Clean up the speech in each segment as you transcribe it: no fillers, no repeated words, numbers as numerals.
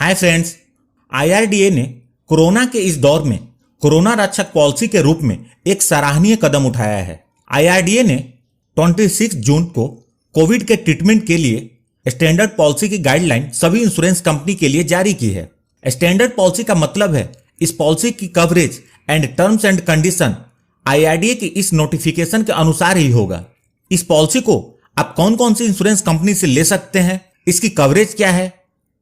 Hi friends, IRDA ने corona के इस दौर में कोरोना रक्षक पॉलिसी के रूप में एक सराहनीय कदम उठाया है। आईआरडीए ने 26 जून को कोविड के ट्रीटमेंट के लिए स्टैंडर्ड पॉलिसी की गाइडलाइन सभी इंश्योरेंस कंपनी के लिए जारी की है। स्टैंडर्ड पॉलिसी का मतलब है इस पॉलिसी की coverage and terms and condition IRDA की इस नोटिफिकेशन के अनुसार ही होगा। इस पॉलिसी को आप कौन कौन सी इंश्योरेंस कंपनी से ले सकते हैं, इसकी कवरेज क्या है,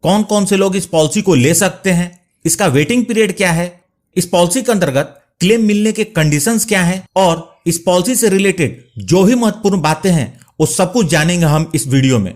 कौन कौन से लोग इस पॉलिसी को ले सकते हैं, इसका वेटिंग पीरियड क्या है, इस पॉलिसी के अंतर्गत क्लेम मिलने के कंडीशंस क्या हैं और इस पॉलिसी से रिलेटेड जो भी महत्वपूर्ण बातें हैं वो सब कुछ जानेंगे हम इस वीडियो में।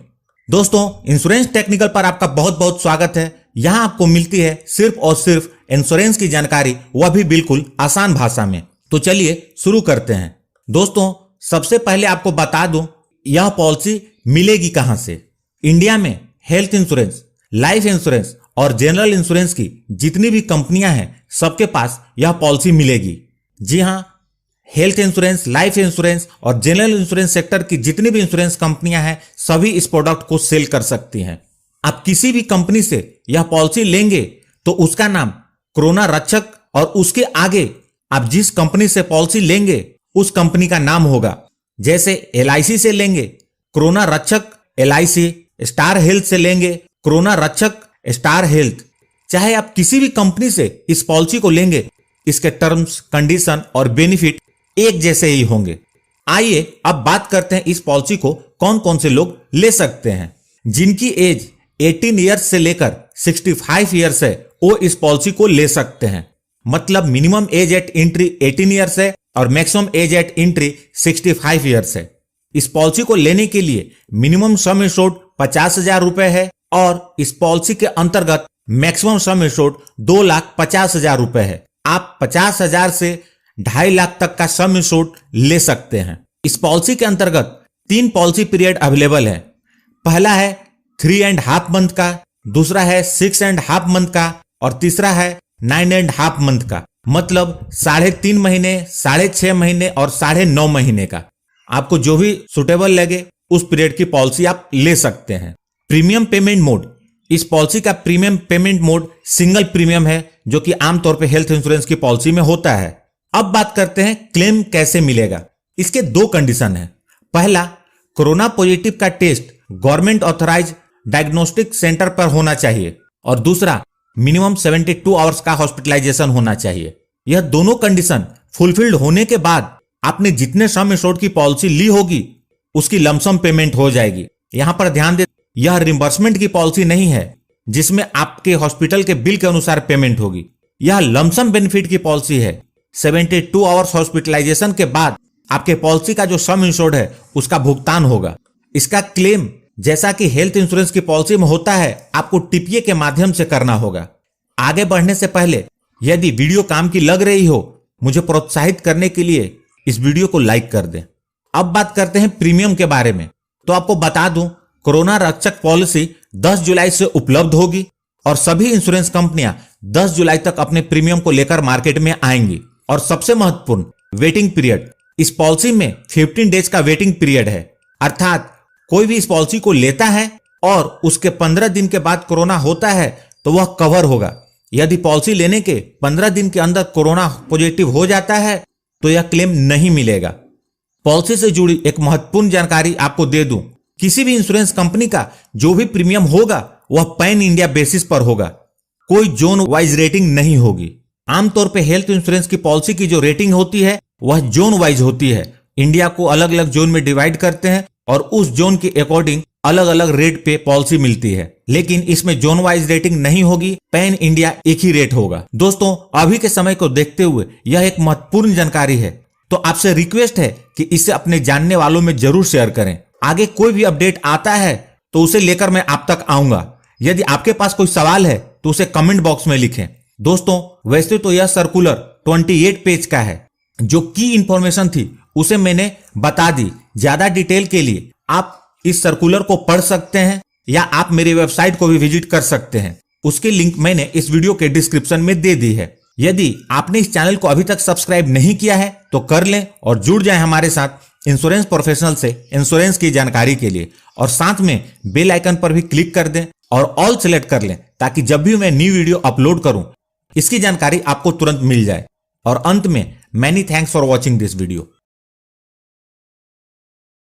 दोस्तों, इंश्योरेंस टेक्निकल पर आपका बहुत बहुत स्वागत है। यहां आपको मिलती है सिर्फ और सिर्फ इंश्योरेंस की जानकारी, वह भी बिल्कुल आसान भाषा में। तो चलिए शुरू करते हैं। दोस्तों, सबसे पहले आपको बता दूं यह पॉलिसी मिलेगी कहां से। इंडिया में हेल्थ इंश्योरेंस, लाइफ इंश्योरेंस और जनरल इंश्योरेंस की जितनी भी कंपनियां हैं सबके पास यह पॉलिसी मिलेगी। जी हां, हेल्थ इंश्योरेंस, लाइफ इंश्योरेंस और जनरल इंश्योरेंस सेक्टर की जितनी भी इंश्योरेंस कंपनियां हैं सभी इस प्रोडक्ट को सेल कर सकती हैं। आप किसी भी कंपनी से यह पॉलिसी लेंगे तो उसका नाम कोरोना रक्षक और उसके आगे आप जिस कंपनी से पॉलिसी लेंगे उस कंपनी का नाम होगा। जैसे एलआईसी से लेंगे कोरोना रक्षक एलआईसी, स्टार हेल्थ से लेंगे कोरोना रक्षक स्टार हेल्थ। चाहे आप किसी भी कंपनी से इस पॉलिसी को लेंगे, इसके टर्म्स, कंडीशन और बेनिफिट एक जैसे ही होंगे। आइए अब बात करते हैं इस पॉलिसी को कौन कौन से लोग ले सकते हैं। जिनकी एज 18 ईयर्स से लेकर 65 ईयर्स है वो इस पॉलिसी को ले सकते हैं। मतलब minimum age eight entry 18 years है और maximum age eight entry 65 years है। इस पॉलिसी को लेने के लिए मिनिमम सम एश्योर्ड 50,000 रुपए है और इस पॉलिसी के अंतर्गत मैक्सिमम सम एश्योर्ड 2,50,000 रुपए है। आप 50,000 से 2.5 लाख तक का सम एश्योर्ड ले सकते हैं। इस पॉलिसी के अंतर्गत 3 पॉलिसी पीरियड अवेलेबल है। पहला है 3.5 मंथ का, दूसरा है 6.5 मंथ का और तीसरा है 9.5 मंथ का। मतलब 3.5 महीने, 6.5 महीने और 9.5 महीने का। आपको जो भी सुटेबल लगे उस पीरियड की पॉलिसी आप ले सकते हैं। प्रीमियम पेमेंट मोड, इस पॉलिसी का premium payment mode single premium है जो कि आमतौर पे हेल्थ इंश्योरेंस की पॉलिसी में होता है। अब बात करते हैं क्लेम कैसे मिलेगा। इसके 2 कंडीशन है। पहला, कोरोना पॉजिटिव का test government authorise diagnostic centre पर होना चाहिए और दूसरा मिनिमम 72 आवर्स का हॉस्पिटलाइजेशन होना चाहिए। यह दोनों कंडीशन फुलफिल्ड होने के बाद आपने जितने सम एश्योर्ड की पॉलिसी ली होगी उसकी लमसम पेमेंट हो जाएगी। यहां पर ध्यान दें, यह रिम्बर्समेंट की पॉलिसी नहीं है जिसमें आपके हॉस्पिटल के बिल के अनुसार पेमेंट होगी। यह लमसम बेनिफिट की पॉलिसी है। 72 आवर्स हॉस्पिटलाइजेशन के बाद आपके पॉलिसी का जो सम इंश्योर्ड है उसका भुगतान होगा। इसका क्लेम जैसा कि हेल्थ इंश्योरेंस की पॉलिसी में होता है आपको टीपीए के माध्यम से करना होगा। आगे बढ़ने से पहले यदि वीडियो काम की लग रही हो, मुझे प्रोत्साहित करने के लिए इस वीडियो को लाइक कर दें। अब बात करते हैं प्रीमियम के बारे में। तो आपको बता दूं, कोरोना रक्षक पॉलिसी 10 जुलाई से उपलब्ध होगी और सभी इंश्योरेंस कंपनियां 10 जुलाई तक अपने प्रीमियम को लेकर मार्केट में आएंगी। और सबसे महत्वपूर्ण, वेटिंग पीरियड। इस पॉलिसी में 15 डेज का वेटिंग पीरियड है। अर्थात कोई भी इस पॉलिसी को लेता है और उसके 15 दिन के बाद कोरोना होता है तो वह कवर होगा। यदि पॉलिसी लेने के 15 दिन के अंदर कोरोना पॉजिटिव हो जाता है तो यह क्लेम नहीं मिलेगा। पॉलिसी से जुड़ी एक महत्वपूर्ण जानकारी आपको दे दूं, किसी भी इंश्योरेंस कंपनी का जो भी प्रीमियम होगा वह पैन इंडिया बेसिस पर होगा। कोई जोन वाइज रेटिंग नहीं होगी। आमतौर पे हेल्थ इंश्योरेंस की पॉलिसी की जो रेटिंग होती है वह जोन वाइज होती है। इंडिया को अलग अलग जोन में डिवाइड करते हैं और उस जोन के अकॉर्डिंग अलग अलग रेट पे पॉलिसी मिलती है। लेकिन इसमें जोन वाइज रेटिंग नहीं होगी, पैन इंडिया एक ही रेट होगा। दोस्तों, अभी के समय को देखते हुए यह एक महत्वपूर्ण जानकारी है, तो आपसे रिक्वेस्ट है कि इसे अपने जानने वालों में जरूर शेयर करें। आगे कोई भी अपडेट आता है तो उसे लेकर मैं आप तक आऊंगा। यदि आपके पास कोई सवाल है तो उसे कमेंट बॉक्स में लिखें। दोस्तों, वैसे तो यह सर्कुलर 28 पेज का है। जो की इंफॉर्मेशन थी उसे मैंने बता दी। ज्यादा डिटेल के लिए आप इस सर्कुलर को पढ़ सकते हैं या आप मेरी वेबसाइट को भी विजिट कर सकते हैं। उसकी लिंक मैंने इस वीडियो के डिस्क्रिप्शन में दे दी है। यदि आपने इस चैनल को अभी तक सब्सक्राइब नहीं किया है तो कर लें और जुड़ जाएं हमारे साथ इंश्योरेंस प्रोफेशनल से इंश्योरेंस की जानकारी के लिए। और साथ में बेल आइकन पर भी क्लिक कर दें और ऑल सेलेक्ट कर लें ताकि जब भी मैं न्यू वीडियो अपलोड करूं इसकी जानकारी आपको तुरंत मिल जाए। और अंत में many thanks for watching this video.